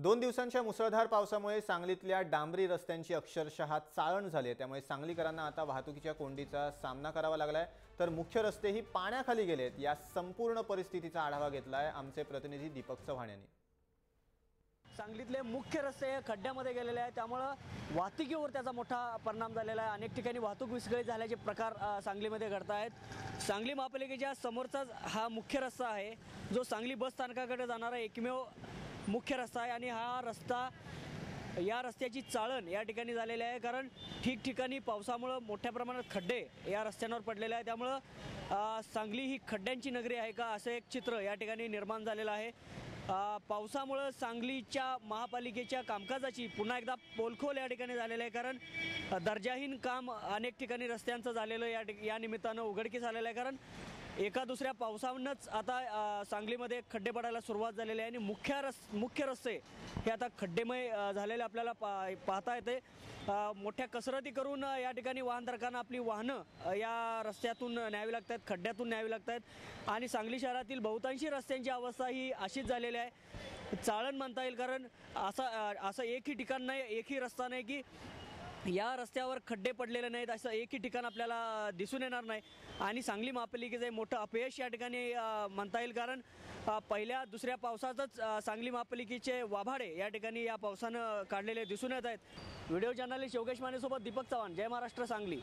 2 दिवसांच्या मुसळधार पावसामुळे सांगलीतल्या डांबरी रस्त्यांची अक्षरशः चाळण झाली आहे। त्यामुळे सांगलीकरांना आता वाहतुकीच्या कोंडीचा सामना करावा लागलाय, तर मुख्य रस्तेही पाण्याखाली गेलेत। या संपूर्ण परिस्थितीचा आढावा घेतलाय आमचे प्रतिनिधी दीपक चव्हाण यांनी। सांगलीतले मुख्य रस्ते खड्ड्यामध्ये गेलेले आहेत, त्यामुळे वाहतुकीवर त्याचा मोठा परिणाम झालेला आहे। अनेक ठिकाणी वाहतूक विस्कळीत झाल्याचे प्रकार सांगलीमध्ये घडत आहेत। सांगली महापालिकेच्या समोरचाच हा मुख्य रस्ता आहे, जो सांगली बस स्थानकाकडे जाणारा एकमेव मुख्य रस्ता आहे। आणि हा रस्ता, या रस्त्याची चाळण या ठिकाणी झालेली आहे, कारण ठिकठिकाणी पावसामुळे मोठ्या प्रमाणात खड्डे या रस्त्यांवर पडलेले आहेत। त्यामुळे सांगली ही खड्ड्यांची नगरी आहे का, असे एक चित्र या ठिकाणी निर्माण झालेलं आहे। पावसामुळे सांगलीच्या महापालिकेच्या कामकाजाची पुन्हा एकदा पोलखोल या ठिकाणी झालेलं आहे, कारण दर्जाहीन काम अनेक ठिकाणी रस्त्यांचं झालेलं या निमित्तानं उघडकीस आलेलं आहे। कारण एका दुसऱ्या पावसावरूनच आता सांगलीमध्ये खड्डे पडायला सुरुवात झालेली आहे आणि मुख्य रस्ते हे आता खड्डेमय झालेले आपल्याला पाहता येते। मोठ्या कसरती करून या ठिकाणी वाहनधारकांना आपली वाहनं या रस्त्यातून न्यावी लागतात, खड्ड्यातून न्यावी लागतात। आणि सांगली शहरातील बहुतांशी रस्त्यांची अवस्था ही अशीच झालेली आहे, चाळण म्हणता येईल। कारण असं एकही ठिकाण नाही, एकही रस्ता नाही की या रस्त्यावर खड्डे पडलेले नाहीत, असं एकही ठिकाण आपल्याला दिसून येणार नाही। आणि सांगली महापालिकेचे मोठं अपयश या ठिकाणी म्हणता येईल, कारण पहिल्या दुसऱ्या पावसातच सांगली महापालिकेचे वाभाडे या ठिकाणी या पावसानं काढलेले दिसून येत आहेत। व्हिडिओ जर्नलिस्ट योगेश मानेसोबत दीपक चव्हाण, जय महाराष्ट्र, सांगली।